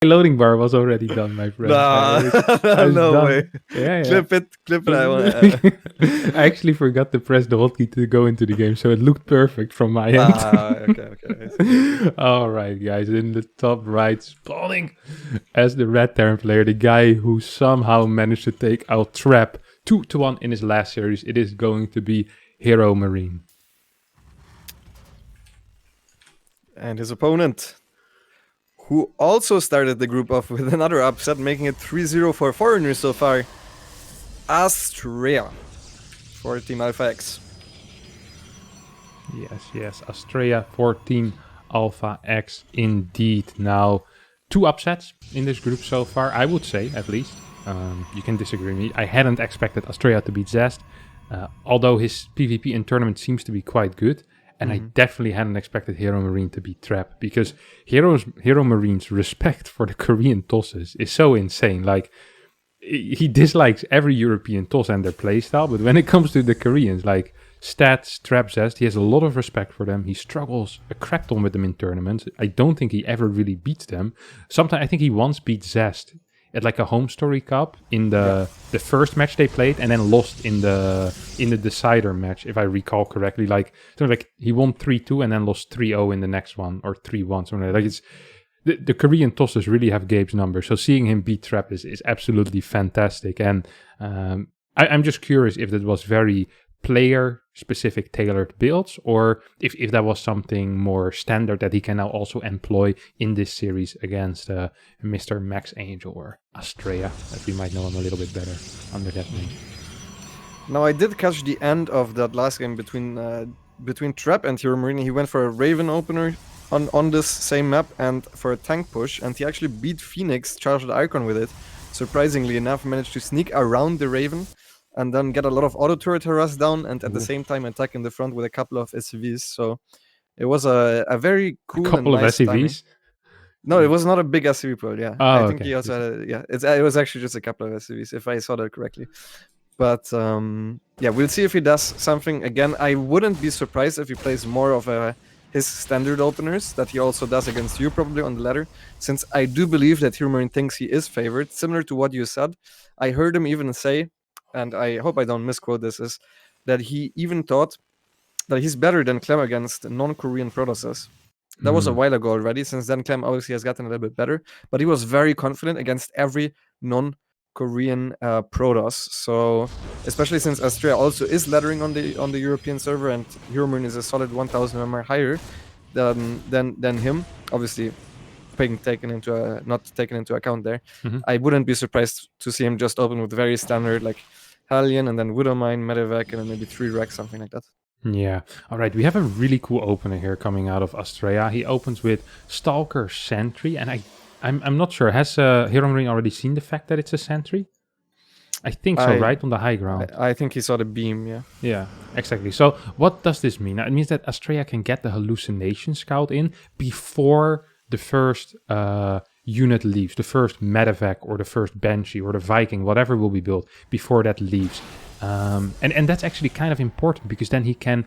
loading bar was already done, my friend. Nah, no done. way. Yeah. Clip it. I actually forgot to press the hotkey to go into the game, so it looked perfect from my end. Okay. All right, guys. In the top right, spawning as the red Terran player, the guy who somehow managed to take out Trap 2-1 in his last series. It is going to be HeRoMaRinE. And his opponent, who also started the group off with another upset, making it 3-0 for foreigners so far. Astrea for Team Alpha X. Yes. Astrea for Team Alpha X indeed. Now, 2 upsets in this group so far, I would say, at least. You can disagree with me. I hadn't expected Astrea to beat Zest, although his PvP in tournament seems to be quite good. And I definitely hadn't expected HeRoMaRinE to beat Trap, because HeRoMaRiNE's respect for the Korean tosses is so insane. Like, he dislikes every European toss and their playstyle, but when it comes to the Koreans, like Stats, Trap, Zest, he has a lot of respect for them. He struggles a crap ton with them in tournaments. I don't think he ever really beats them. Sometimes I think he once beat Zest at like a home story cup in the first match they played, and then lost in the decider match, if I recall correctly. Like, so like he won 3-2 and then lost 3-0 in the next one, or 3-1, something like it's the Korean tossers really have Gabe's number. So seeing him beat Trap is absolutely fantastic. And I'm just curious if that was very player-specific tailored builds, or if that was something more standard that he can now also employ in this series against Mr. Max Angel, or Astrea, as we might know him a little bit better under that name. Now, I did catch the end of that last game between Trap and HeRoMaRinE. He went for a Raven opener on this same map and for a tank push, and he actually beat Phoenix, charged the Icon with it. Surprisingly enough, managed to sneak around the Raven and then get a lot of auto turret harass down, and at the same time attack in the front with a couple of SCVs. So it was a very cool and nice of SCVs? No, it was not a big SCV pool, yeah. Oh, I think he also had it was actually just a couple of SCVs, if I saw that correctly. But we'll see if he does something. Again, I wouldn't be surprised if he plays more of his standard openers that he also does against you probably on the ladder, since I do believe that HeRoMaRinE thinks he is favored, similar to what you said. I heard him even say, and I hope I don't misquote this, is that he even thought that he's better than Clem against non-Korean Protosses. That was a while ago already. Since then, Clem obviously has gotten a little bit better, but he was very confident against every non-Korean Protoss. So, especially since Astrea also is laddering on the European server, and HeRoMaRinE is a solid 1,000 MR higher than him, obviously not taken into account there. I wouldn't be surprised to see him just open with very standard like Hellion and then Widowmine, Medevac, and then maybe 3 Rex, something like that. Yeah. All right. We have a really cool opener here coming out of Astrea. He opens with Stalker Sentry, and I'm not sure. Has HeRoMaRinE already seen the fact that it's a Sentry? I think so, right? On the high ground. I think he saw the beam, yeah. Yeah, exactly. So what does this mean? It means that Astrea can get the Hallucination Scout in before the first unit leaves, the first Medevac or the first Banshee or the Viking, whatever will be built, before that leaves. And that's actually kind of important, because then he can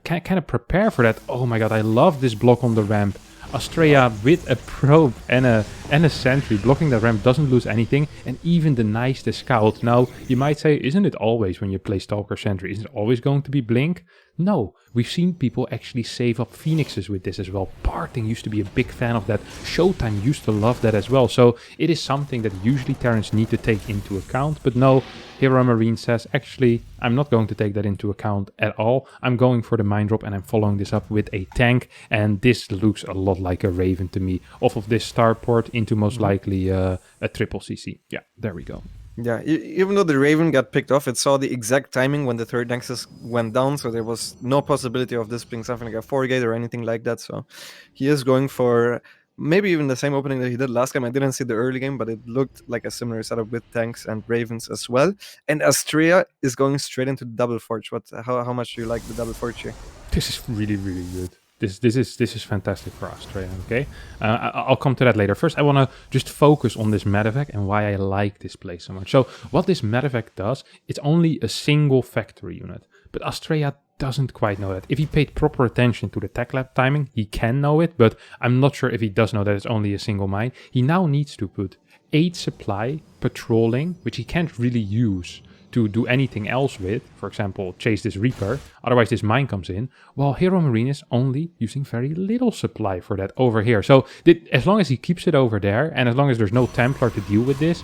kind of prepare for that. Oh my god, I love this block on the ramp. Astrea with a probe and a sentry blocking the ramp doesn't lose anything, and even denies the scout. Now, you might say, isn't it always when you play Stalker Sentry, isn't it always going to be blink? No, we've seen people actually save up Phoenixes with this as well. Parting used to be a big fan of that. Showtime used to love that as well. So it is something that usually Terrans need to take into account. But no, HeRoMaRinE says, actually, I'm not going to take that into account at all. I'm going for the mine drop, and I'm following this up with a tank. And this looks a lot like a Raven to me. Off of this starport into most likely a triple CC. Yeah, there we go. Yeah, even though the Raven got picked off, it saw the exact timing when the third Nexus went down, so there was no possibility of this being something like a 4-gate or anything like that. So he is going for maybe even the same opening that he did last game. I didn't see the early game, but it looked like a similar setup with tanks and Ravens as well. And Astrea is going straight into the double forge. How much do you like the double forge here? This is really, really good. This is fantastic for Astrea, okay? I'll come to that later. First, I want to just focus on this Medevac and why I like this play so much. So, what this Medevac does, it's only a single factory unit. But Astrea doesn't quite know that. If he paid proper attention to the tech lab timing, he can know it, but I'm not sure if he does know that it's only a single mine. He now needs to put 8 supply patrolling, which he can't really use to do anything else with, for example, chase this Reaper, otherwise this mine comes in, while HeRoMaRinE is only using very little supply for that over here. So as long as he keeps it over there, and as long as there's no Templar to deal with this,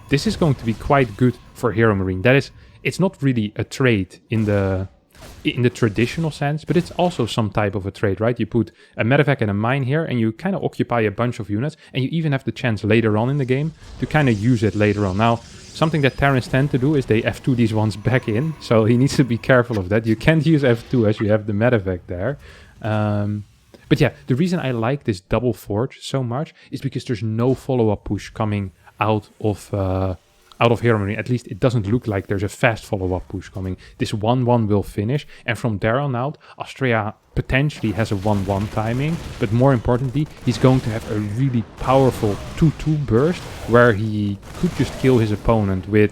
this is going to be quite good for HeRoMaRinE. That is, it's not really a trade in the traditional sense, but it's also some type of a trade, right? You put a medevac and a mine here, and you kind of occupy a bunch of units, and you even have the chance later on in the game to kind of use it later on. Now, something that Terrans tend to do is they F2 these ones back in, so he needs to be careful of that. You can't use F2 as you have the medevac there. But yeah, the reason I like this double forge so much is because there's no follow-up push coming out of HeRoMaRinE. At least it doesn't look like there's a fast follow-up push coming. This 1-1 will finish, and from there on out, Astrea potentially has a 1-1 timing, but more importantly, he's going to have a really powerful 2-2 burst, where he could just kill his opponent with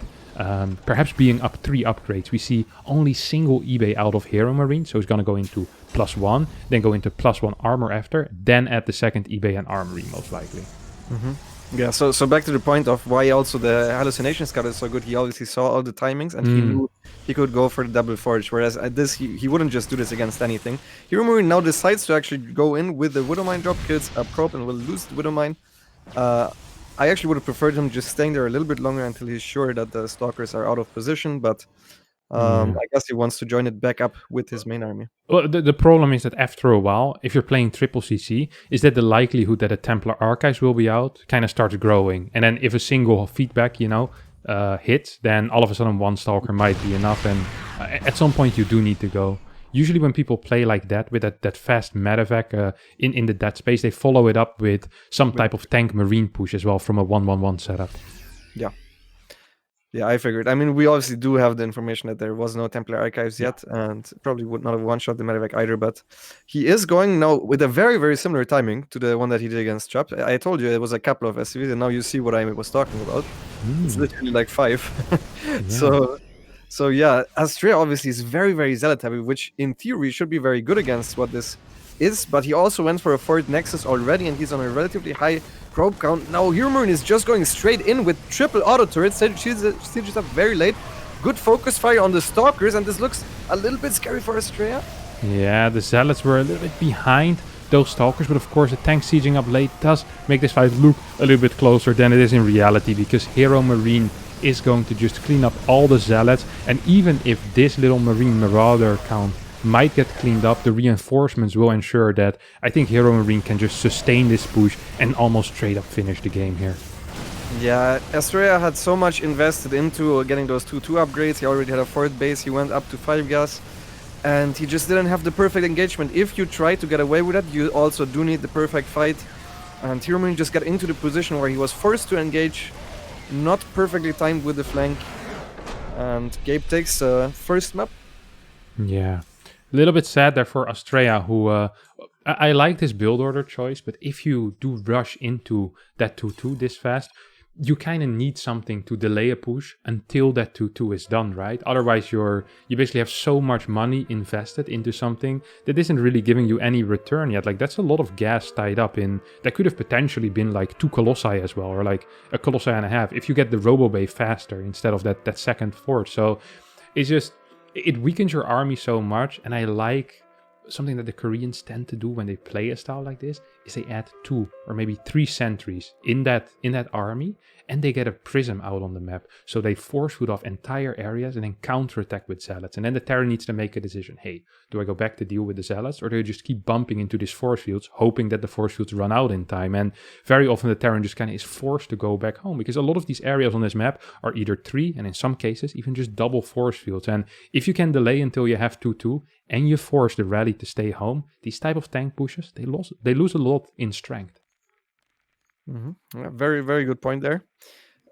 perhaps being up 3 upgrades. We see only single eBay out of HeRoMaRinE, so he's going to go into +1, then go into +1 armor after, then add the second eBay and armory most likely. Mm-hmm. Yeah, so back to the point of why also the hallucination scout is so good. He obviously saw all the timings, and he knew he could go for the double forge, whereas at this he wouldn't just do this against anything. HeRoMaRinE now decides to actually go in with the Widowmine drop, kills a probe, and will lose the Widowmine. I actually would have preferred him just staying there a little bit longer until he's sure that the stalkers are out of position, but I guess he wants to join it back up with his main army. Well, the problem is that after a while, if you're playing triple CC, is that the likelihood that a Templar Archives will be out kind of starts growing. And then if a single feedback, hits, then all of a sudden one Stalker might be enough. And at some point you do need to go. Usually when people play like that, with that fast medevac in the dead space, they follow it up with some type of tank marine push as well from a 1-1-1 setup. Yeah. Yeah, I figured. I mean, we obviously do have the information that there was no Templar Archives yet, and probably would not have one-shot the medevac either, but he is going now with a very, very similar timing to the one that he did against Chop. I told you it was a couple of SCVs, and now you see what I was talking about. It's literally like 5. So yeah, Astrea obviously is very, very zealot heavy, which in theory should be very good against what this is, but he also went for a 4th Nexus already, and he's on a relatively high probe count. Now HeRoMaRinE is just going straight in with triple auto turrets. Sieges up very late. Good focus fire on the stalkers, and this looks a little bit scary for Astrea. Yeah, the zealots were a little bit behind those stalkers, but of course the tank sieging up late does make this fight look a little bit closer than it is in reality, because HeRoMaRinE is going to just clean up all the zealots, and even if this little Marine Marauder count might get cleaned up, the reinforcements will ensure that I think HeRoMaRinE can just sustain this push and almost straight up finish the game here. Yeah, Astrea had so much invested into getting those 2-2 upgrades. He already had a 4th base, he went up to 5 gas, and he just didn't have the perfect engagement. If you try to get away with that, you also do need the perfect fight, and HeRoMaRinE just got into the position where he was forced to engage, not perfectly timed with the flank, and Gabe takes first map. Yeah. A little bit sad there for Astrea, who I like this build order choice, but if you do rush into that 2-2 this fast, you kind of need something to delay a push until that 2-2 is done, right? Otherwise, you basically have so much money invested into something that isn't really giving you any return yet. Like, that's a lot of gas tied up in. That could have potentially been like 2 Colossi as well, or like a Colossi and a half, if you get the Robo Bay faster instead of that second force. So it's just, it weakens your army so much, and I like something that the Koreans tend to do when they play a style like this, is they add 2 or maybe 3 sentries in that army, and they get a prism out on the map. So they force foot off entire areas and then counterattack with zealots. And then the Terran needs to make a decision. Hey, do I go back to deal with the zealots, or do I just keep bumping into these force fields, hoping that the force fields run out in time? And very often the Terran just kind of is forced to go back home, because a lot of these areas on this map are either 3, and in some cases even just double force fields. And if you can delay until you have 2-2 and you force the rally to stay home, these type of tank pushes, they lose a lot in strength. Yeah, very, very good point there.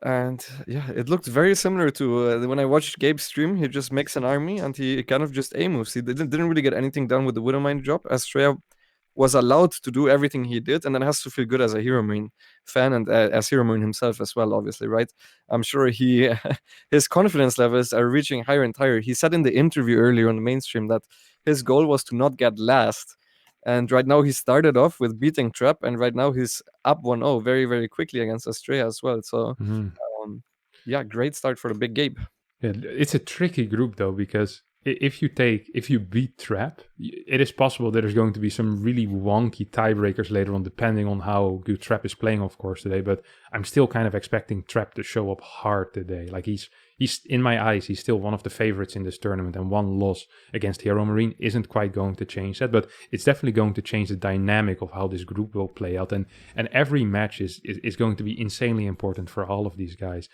And yeah, it looked very similar to when I watched Gabe stream. He just makes an army and he kind of just A moves. He didn't really get anything done with the Widowmine drop. Astrea was allowed to do everything he did, and then has to feel good as a HeRoMaRinE fan and as HeRoMaRinE himself as well, obviously, right? I'm sure his confidence levels are reaching higher and higher. He said in the interview earlier on the mainstream that his goal was to not get last. And right now he started off with beating Trap, and right now he's up 1-0 very, very quickly against Astrea as well. So, yeah, great start for the big Gabe. Yeah, it's a tricky group though, because if you beat Trap, it is possible that there's going to be some really wonky tiebreakers later on, depending on how good Trap is playing, of course, today. But I'm still kind of expecting Trap to show up hard today. Like he's in my eyes, he's still one of the favorites in this tournament, and one loss against HeRoMaRinE isn't quite going to change that, but it's definitely going to change the dynamic of how this group will play out. And every match is going to be insanely important for all of these guys.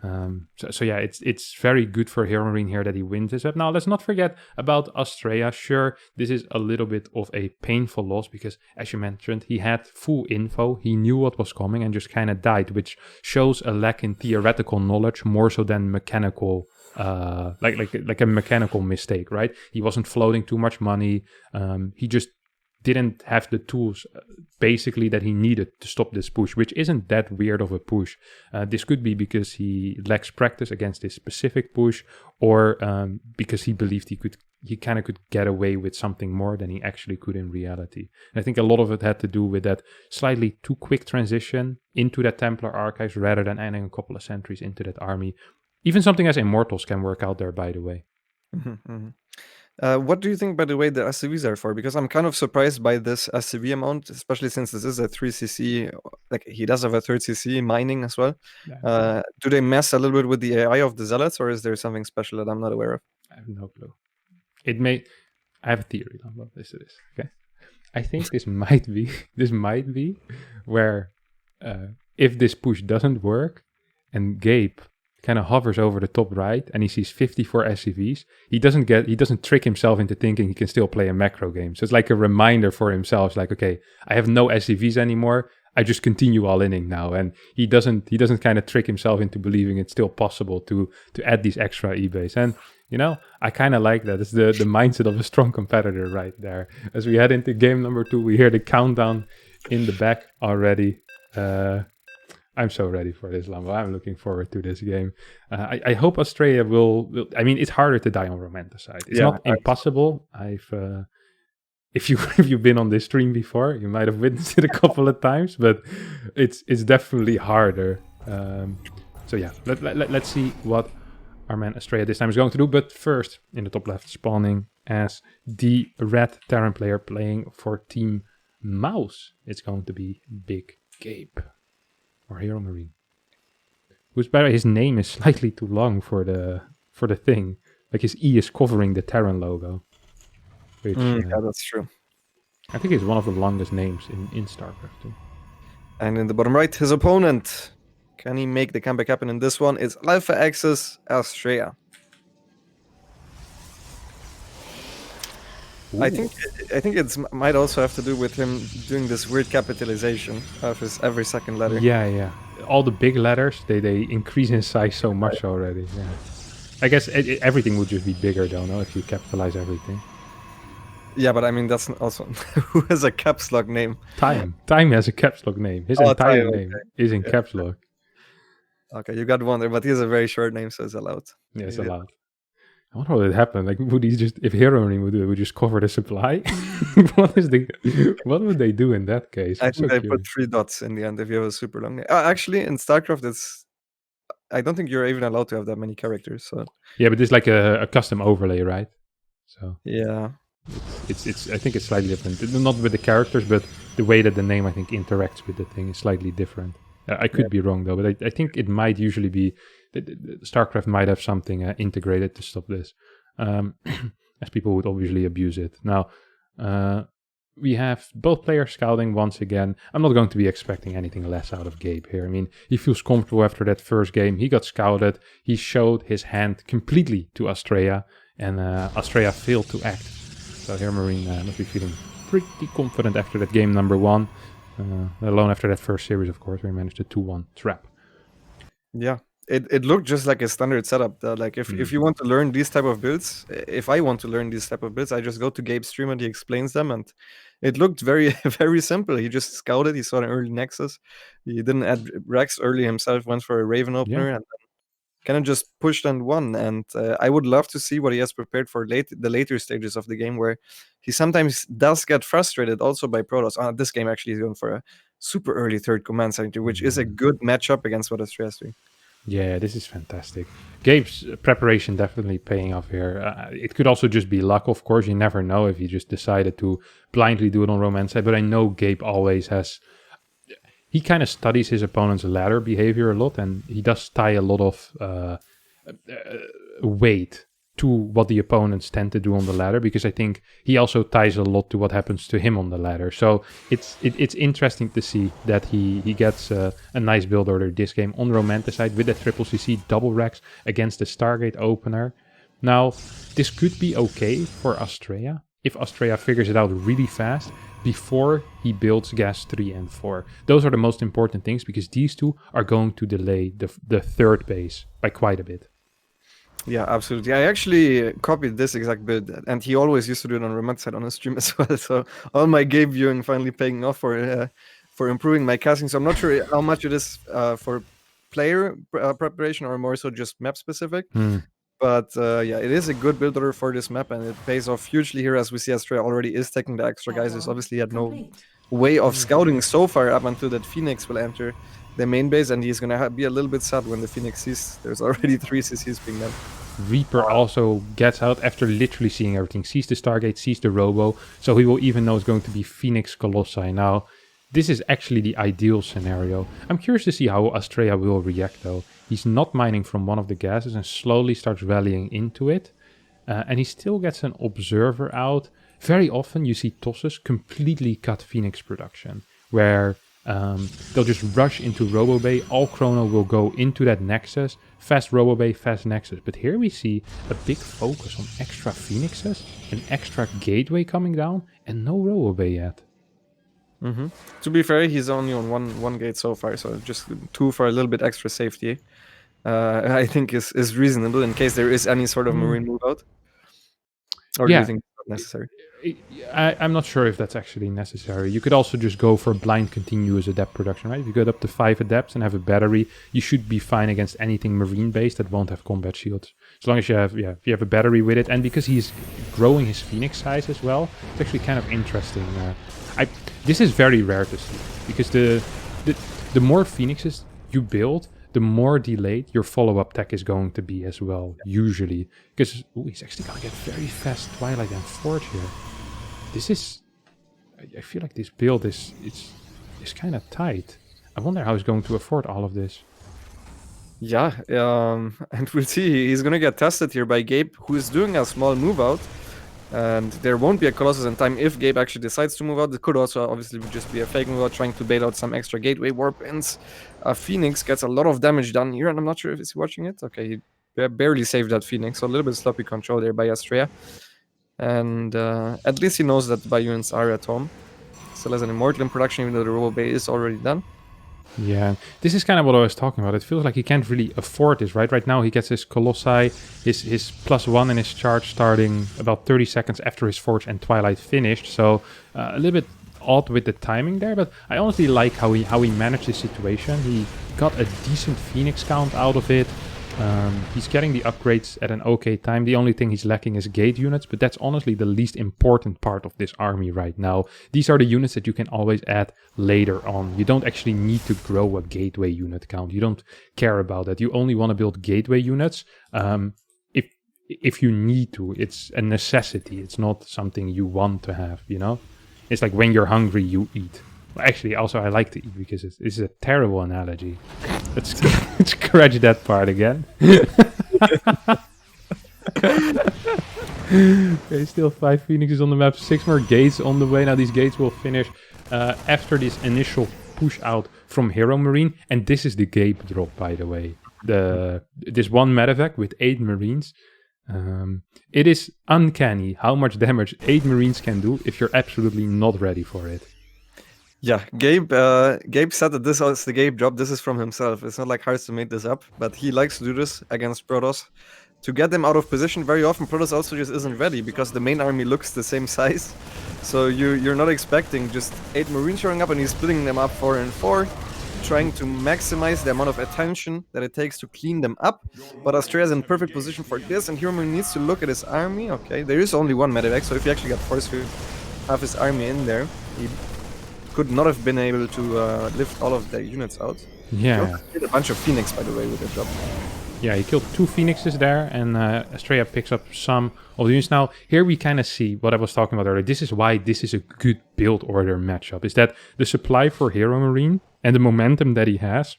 So yeah, it's very good for HeRoMaRinE here that he wins this up. Now, let's not forget about Astrea. Sure, this is a little bit of a painful loss because, as you mentioned, he had full info. He knew what was coming and just kind of died, which shows a lack in theoretical knowledge more so than mechanical, like a mechanical mistake, right? He wasn't floating too much money. He just didn't have the tools basically that he needed to stop this push, which isn't that weird of a push. This could be because he lacks practice against this specific push, or because he believed he kind of could get away with something more than he actually could in reality. And I think a lot of it had to do with that slightly too quick transition into that Templar archives rather than adding a couple of sentries into that army. Even something as Immortals can work out there, by the way. What do you think, by the way, the SCVs are for? Because I'm kind of surprised by this SCV amount, especially since this is a 3cc. Like, he does have a 3cc mining as well. Yeah. Do they mess a little bit with the AI of the Zealots, or is there something special that I'm not aware of? I have no clue. I have a theory on what this is. Okay, I think this might be where if this push doesn't work and Gabe kind of hovers over the top right and he sees 54 SCVs, he doesn't trick himself into thinking he can still play a macro game. So it's like a reminder for himself. It's like, okay, I have no SCVs anymore. I just continue all inning now. And he doesn't kind of trick himself into believing it's still possible to add these extra eBays. And I kind of like that. It's the mindset of a strong competitor right there. As we head into game number 2, we hear the countdown in the back already. I'm so ready for this, Lambo. I'm looking forward to this game. I hope Astrea will. I mean, it's harder to die on Romanticide. It's not impossible. If you've been on this stream before, you might have witnessed it a couple of times, but it's definitely harder. So yeah, let's see what our man Astrea this time is going to do. But first, in the top left, spawning as the red Terran player playing for Team Mouse, it's going to be Big Gabe. Or HeRoMaRinE. Who's, by the way, his name is slightly too long for the thing. Like, his E is covering the Terran logo. Which, yeah, that's true. I think it's one of the longest names in StarCraft too. And in the bottom right, his opponent. Can he make the comeback happen in this one? It's Alpha Axis Astrea. I think it might also have to do with him doing this weird capitalization of his every second letter. Yeah. All the big letters, they increase in size so much already. Yeah. I guess everything would just be bigger though, no? If you capitalize everything. Yeah, but I mean, that's also... Who has a caps lock name? Time has a caps lock name. His entire name is in caps lock. Okay, you got one there, but he has a very short name, so it's allowed. Yeah, it's allowed. I wonder what would happen. Like, would he just, if HeRoMaRinE would do it, would just cover the supply? What would they do in that case? I think they put 3 dots in the end if you have a super long name. Actually, in StarCraft, I don't think you're even allowed to have that many characters. So yeah, but it's like a custom overlay, right? So yeah, it's I think it's slightly different. Not with the characters, but the way that the name I think interacts with the thing is slightly different. I could be wrong though, but I think it might usually be. StarCraft might have something integrated to stop this, as people would obviously abuse it. Now, we have both players scouting once again. I'm not going to be expecting anything less out of Gabe here. I mean, he feels comfortable after that first game. He got scouted. He showed his hand completely to Astrea, and Astrea failed to act. So HeRoMaRinE must be feeling pretty confident after that game number 1, let alone after that first series, of course, where he managed a 2-1 trap. Yeah. It looked just like a standard setup. Like if you want to learn these type of builds, if I want to learn these type of builds, I just go to Gabe's stream and he explains them, and it looked very very simple. He just scouted. He saw an early Nexus. He didn't add Rex early himself. Went for a Raven opener and kind of just pushed and won. And I would love to see what he has prepared for the later stages of the game, where he sometimes does get frustrated also by Protoss. This game actually is going for a super early third command center, which is a good matchup against what Astrea is doing. Yeah, this is fantastic. Gabe's preparation definitely paying off here. It could also just be luck, of course. You never know if he just decided to blindly do it on Romance side. But I know Gabe always has... He kind of studies his opponent's ladder behavior a lot, and he does tie a lot of weight to what the opponents tend to do on the ladder, because I think he also ties a lot to what happens to him on the ladder. So it's interesting to see that he gets a nice build order this game on Romanticide with the triple CC double Rex against the Stargate opener. Now, this could be okay for Astrea if Astrea figures it out really fast before he builds gas 3 and 4. Those are the most important things, because these two are going to delay the third base by quite a bit. Yeah, absolutely. I actually copied this exact build, and he always used to do it on Romanticide on his stream as well. So all my game viewing finally paying off for improving my casting. So I'm not sure how much it is for player preparation or more so just map specific. But yeah, it is a good build order for this map, and it pays off hugely here, as we see Astrea already is taking the extra guys. He's obviously had no way of scouting so far up until that Phoenix will enter the main base, and he's gonna be a little bit sad when the Phoenix sees there's already 3 CCs being done. Reaper also gets out after literally seeing everything. Sees the Stargate, sees the Robo, so he will even know it's going to be Phoenix Colossi. Now, this is actually the ideal scenario. I'm curious to see how Astrea will react though. He's not mining from one of the gases and slowly starts rallying into it. And he still gets an Observer out. Very often you see tosses completely cut Phoenix production, where they'll just rush into Robo Bay. All Chrono will go into that Nexus. Fast Robo Bay, fast Nexus. But here we see a big focus on extra Phoenixes, an extra Gateway coming down, and no Robo Bay yet. To be fair, he's only on one gate so far, so just 2 for a little bit extra safety. I think is reasonable in case there is any sort of Marine move out. Or do you think it's not necessary? I'm not sure if that's actually necessary. You could also just go for blind continuous adept production, right? If you get up to 5 adepts and have a battery, you should be fine against anything marine based that won't have combat shields. As long as you have, if you have a battery with it, and because he's growing his Phoenix size as well, it's actually kind of interesting. This is very rare to see, because the more Phoenixes you build, the more delayed your follow-up tech is going to be as well, usually. Because he's actually going to get very fast Twilight and Forge here. This is... I feel like this build is kind of tight. I wonder how he's going to afford all of this. Yeah, and we'll see. He's going to get tested here by Gabe, who is doing a small move out. And there won't be a Colossus in time if Gabe actually decides to move out. It could also obviously just be a fake move out, trying to bail out some extra gateway warp ins. Phoenix gets a lot of damage done here, and I'm not sure if he's watching it. Okay, he barely saved that Phoenix, so a little bit sloppy control there by Astrea. And at least he knows that the Bayouins are at home. Still has an Immortal in production, even though the Robo Bay is already done. Yeah, this is kind of what I was talking about. It feels like he can't really afford this, right? Right now he gets his Colossi, his +1 in his charge starting about 30 seconds after his Forge and Twilight finished. So a little bit odd with the timing there, but I honestly like how he managed the situation. He got a decent Phoenix count out of it. He's getting the upgrades at an okay time. The only thing he's lacking is gate units, but that's honestly the least important part of this army right now. These are the units that you can always add later on. You don't actually need to grow a gateway unit count. You don't care about that. You only want to build gateway units if you need to. It's a necessity. It's not something you want to have, you know? It's like when you're hungry, you eat. Well, actually, also I like to eat because this is a terrible analogy. Let's scratch that part again. Okay, still 5 Phoenixes on the map, 6 more gates on the way. Now these gates will finish after this initial push out from HeRoMaRinE, and this is the Gabe drop, by the way. This one medevac with 8 Marines. It is uncanny how much damage 8 Marines can do if you're absolutely not ready for it. Yeah, Gabe said that this is the Gabe job. This is from himself. It's not like Harstem made this up, but he likes to do this against Protoss. To get them out of position, very often Protoss also just isn't ready because the main army looks the same size. So you're not expecting just 8 Marines showing up, and he's splitting them up 4 and 4, trying to maximize the amount of attention that it takes to clean them up. But Astrea is in perfect position for this, and HeRoMaRinE needs to look at his army. Okay, there is only one medevac, so if he actually got force field half his army in there, he could not have been able to lift all of their units out. Yeah. He did a bunch of Phoenix, by the way, with that job. Yeah, he killed 2 Phoenixes there, and Astrea picks up some of the units. Now, here we kind of see what I was talking about earlier. This is why this is a good build order matchup, is that the supply for HeRoMaRinE and the momentum that he has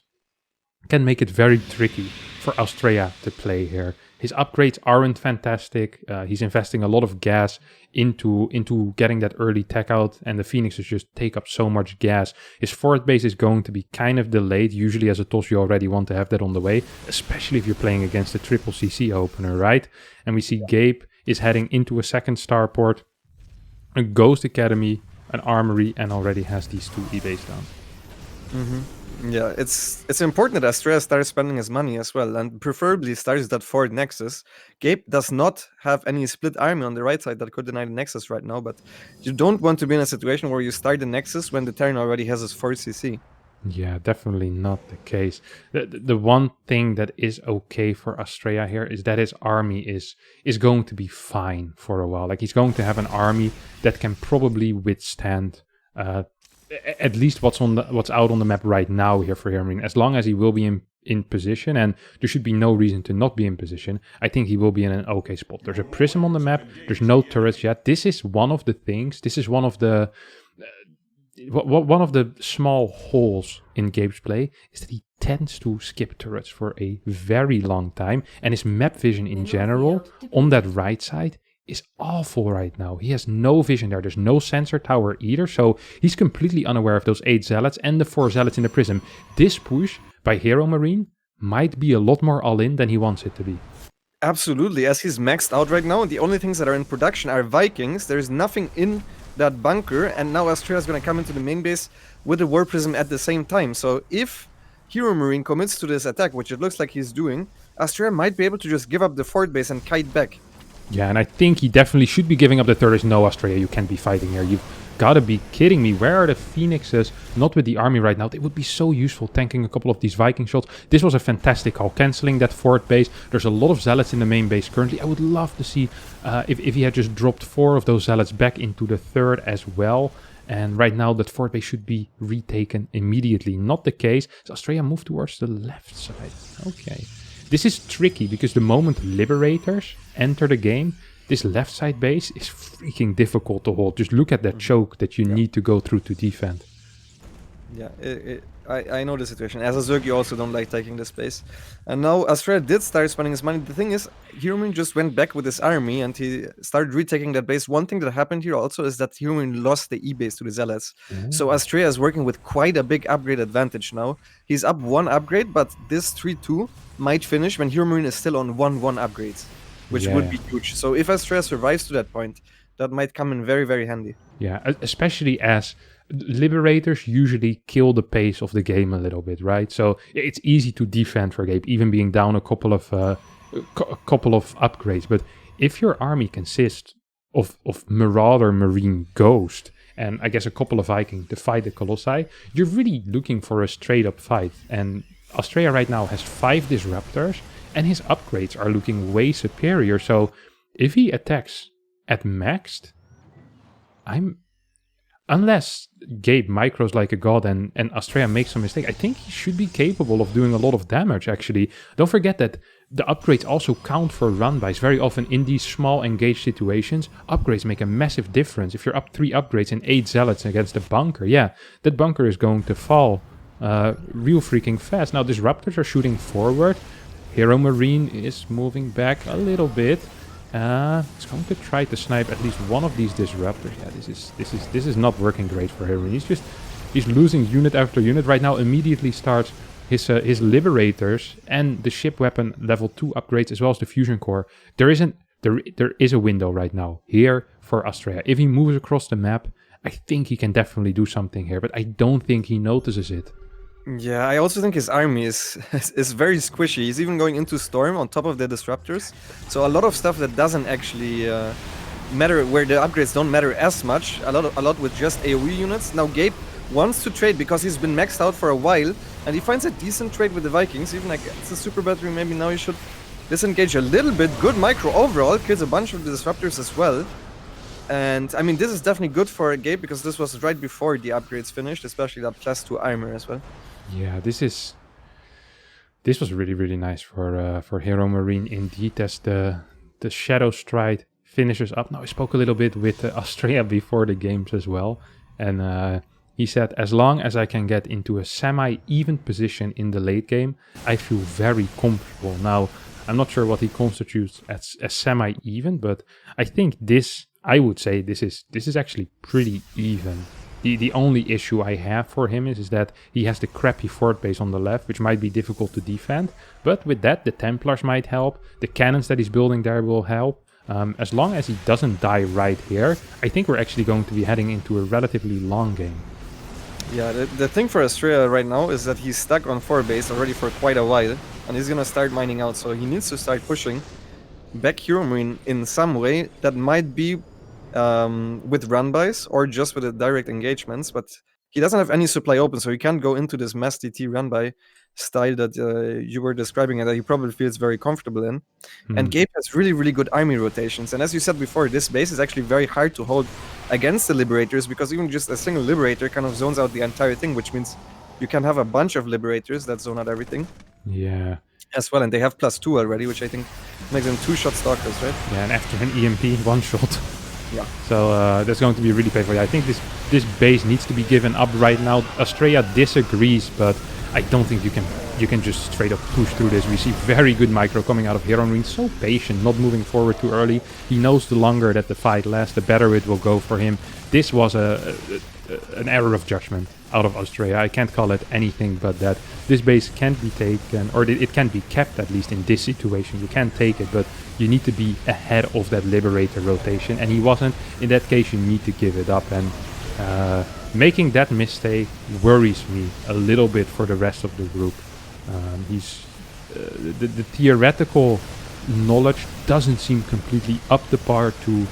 can make it very tricky for Astrea to play here. His upgrades aren't fantastic. He's investing a lot of gas into getting that early tech out, and the Phoenixes just take up so much gas. His fort base is going to be kind of delayed. Usually as a toss you already want to have that on the way, especially if you're playing against a triple CC opener, right? And we see Gabe is heading into a second starport, a Ghost Academy, an armory, and already has these 2 E-base down. Yeah, it's important that Astrea starts spending his money as well, and preferably starts that forward nexus. Gabe does not have any split army on the right side that could deny the nexus right now, but you don't want to be in a situation where you start the nexus when the Terran already has his 4 CC. Yeah, definitely not the case. The one thing that is okay for Astrea here is that his army is going to be fine for a while. Like, he's going to have an army that can probably withstand at least what's out on the map right now here for HeRoMaRinE. As long as he will be in position, and there should be no reason to not be in position, I think he will be in an okay spot. There's a prism on the map. There's no turrets yet. This is one of the things. This is one of the small holes in Gabe's play, is that he tends to skip turrets for a very long time, and his map vision in general on that right side is awful right now. He has no vision there. There's no sensor tower either, so he's completely unaware of those 8 zealots and the 4 zealots in the prism. This push by HeRoMaRinE might be a lot more all-in than he wants it to be. Absolutely, as he's maxed out right now, and the only things that are in production are Vikings. There's nothing in that bunker, and now Astrea is going to come into the main base with the War Prism at the same time. So if HeRoMaRinE commits to this attack, which it looks like he's doing, Astrea might be able to just give up the fort base and kite back. Yeah, and I think he definitely should be giving up the turrets. No, Astrea, you can't be fighting here. You've got to be kidding me. Where are the Phoenixes? Not with the army right now. They would be so useful tanking a couple of these Viking shots. This was a fantastic call, cancelling that fort base. There's a lot of zealots in the main base currently. I would love to see if he had just dropped 4 of those zealots back into the third as well. And right now that fort base should be retaken immediately. Not the case. So Astrea moved towards the left side. Okay. This is tricky because the moment Liberators enter the game, this left side base is freaking difficult to hold. Just look at that choke that you need to go through to defend. Yeah, I know the situation. As a Zerg, you also don't like taking the space. And now Astrea did start spending his money. The thing is, HeRoMaRinE just went back with his army and he started retaking that base. One thing that happened here also is that HeRoMaRinE lost the E-base to the Zealots. So Astrea is working with quite a big upgrade advantage now. He's up 1 upgrade, but this 3-2 might finish when HeRoMaRinE is still on 1-1 upgrades, which would be huge. So if Astrea survives to that point, that might come in very, very handy. Yeah, especially as Liberators usually kill the pace of the game a little bit, right? So it's easy to defend for Gabe, even being down a couple of upgrades. But if your army consists of Marauder, Marine, Ghost, and I guess a couple of Viking to fight the Colossi, you're really looking for a straight-up fight. And Astrea right now has 5 Disruptors, and his upgrades are looking way superior. So if he attacks at maxed, unless Gabe micros like a god and Astrea makes some mistake, I think he should be capable of doing a lot of damage, actually. Don't forget that the upgrades also count for run-bys. Very often in these small engaged situations, upgrades make a massive difference. If you're up 3 upgrades and 8 zealots against a bunker, yeah, that bunker is going to fall real freaking fast. Now, Disruptors are shooting forward. HeRoMaRinE is moving back a little bit. It's going to try to snipe at least one of these Disruptors. Yeah, this is not working great for HeRoMaRinE. He's losing unit after unit. Right now immediately starts his Liberators and the ship weapon level 2 upgrades, as well as the fusion core. There is a window right now here for Astrea. If he moves across the map, I think he can definitely do something here, but I don't think he notices it. Yeah, I also think his army is very squishy. He's even going into Storm on top of the Disruptors. So a lot of stuff that doesn't actually matter, where the upgrades don't matter as much. A lot with just AoE units. Now Gabe wants to trade because he's been maxed out for a while, and he finds a decent trade with the Vikings. Even like it's a super battery, maybe now he should disengage a little bit. Good micro overall, kills a bunch of the disruptors as well. And I mean, this is definitely good for Gabe because this was right before the upgrades finished, especially that +2 armor as well. Yeah, this was really nice for HeRoMaRinE indeed, as the Shadow Stride finishes up. Now, I spoke a little bit with Astrea before the games as well, and he said, as long as I can get into a semi-even position in the late game, I feel very comfortable. Now, I'm not sure what he constitutes as semi-even, but I think I would say this is actually pretty even. The only issue I have for him is that he has the crappy fort base on the left, which might be difficult to defend. But with that, the Templars might help. The cannons that he's building there will help. As long as he doesn't die right here, I think we're actually going to be heading into a relatively long game. Yeah, the thing for Astrea right now is that he's stuck on 4 base already for quite a while, and he's gonna start mining out, so he needs to start pushing back HeRoMaRinE in some way. That might be with run-bys or just with the direct engagements, but he doesn't have any supply open, so he can't go into this mass DT run-by style that you were describing and that he probably feels very comfortable in. And Gabe has really good army rotations, and as you said before, this base is actually very hard to hold against the Liberators, because even just a single Liberator kind of zones out the entire thing, which means you can have a bunch of Liberators that zone out everything. Yeah. As well, and they have +2 already, which I think makes them 2-shot Stalkers, right? Yeah, and after an EMP, 1 shot. Yeah. So that's going to be really painful. I think this base needs to be given up right now. Astrea disagrees, but I don't think you can just straight up push through this. We see very good micro coming out of HeRoMaRinE. So patient, not moving forward too early. He knows the longer that the fight lasts, the better it will go for him. This was an error of judgment out of Astrea. I can't call it anything but that. This base can't be taken, or it can be kept at least in this situation. You can't take it, but you need to be ahead of that Liberator rotation, and he wasn't. In that case, you need to give it up, and making that mistake worries me a little bit for the rest of the group. The theoretical knowledge doesn't seem completely up to par to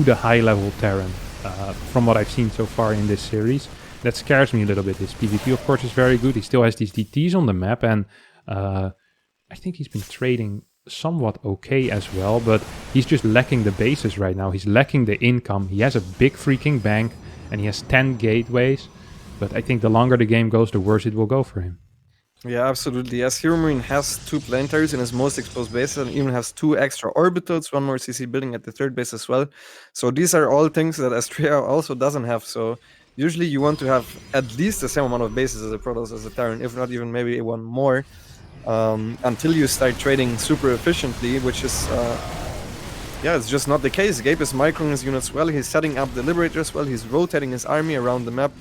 the high level Terran from what I've seen so far in this series. That scares me a little bit. His PvP, of course, is very good. He still has these DTs on the map, and I think he's been trading somewhat okay as well, but he's just lacking the bases right now. He's lacking the income. He has a big freaking bank, and he has 10 gateways, but I think the longer the game goes, the worse it will go for him. Yeah, absolutely. Yes, HeRoMaRinE has 2 planetaries in his most exposed bases, and even has 2 extra orbitals, 1 more CC building at the 3rd base as well. So these are all things that Astrea also doesn't have. So usually you want to have at least the same amount of bases as a Protoss, as a Terran, if not even maybe 1 more, until you start trading super efficiently, which is, yeah, it's just not the case. Gabe is microing his units well, he's setting up the Liberators well, he's rotating his army around the map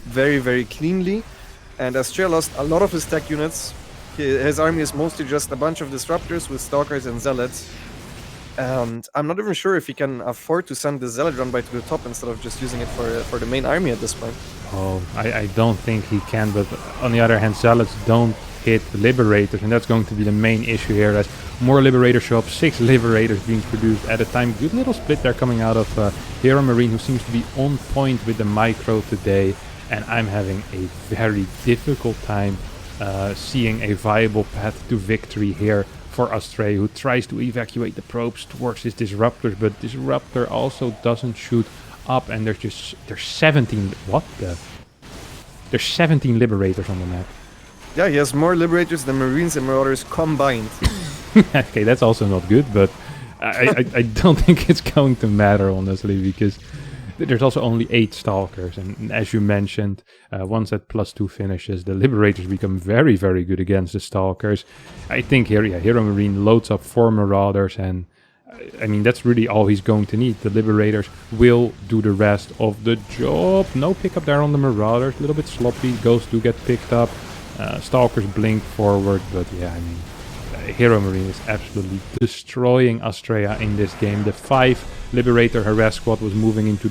very cleanly. And Astrea lost a lot of his tech units. His army is mostly just a bunch of disruptors with Stalkers and Zealots. And I'm not even sure if he can afford to send the Zealot run-by to the top instead of just using it for the main army at this point. Oh, I don't think he can, but on the other hand, Zealots don't hit Liberators, and that's going to be the main issue here, as more Liberators show up, 6 Liberators being produced at a time. Good little split there coming out of HeRoMaRinE, who seems to be on point with the micro today, and I'm having a very difficult time seeing a viable path to victory here for Astre, who tries to evacuate the probes towards his Disruptors, but Disruptor also doesn't shoot up, and there's 17, there's 17 Liberators on the map. Yeah, he has more Liberators than Marines and Marauders combined. Okay, that's also not good, but I don't think it's going to matter, honestly, because there's also only 8 Stalkers, and as you mentioned, once that +2 finishes, the Liberators become very good against the Stalkers. I think here, yeah, HeRoMaRinE loads up 4 Marauders, and I mean, that's really all he's going to need. The Liberators will do the rest of the job. No pickup there on the Marauders, a little bit sloppy. Ghosts do get picked up. Stalkers blink forward, but yeah, I mean, HeRoMaRinE is absolutely destroying Astrea in this game. The 5 Liberator harass squad was moving into the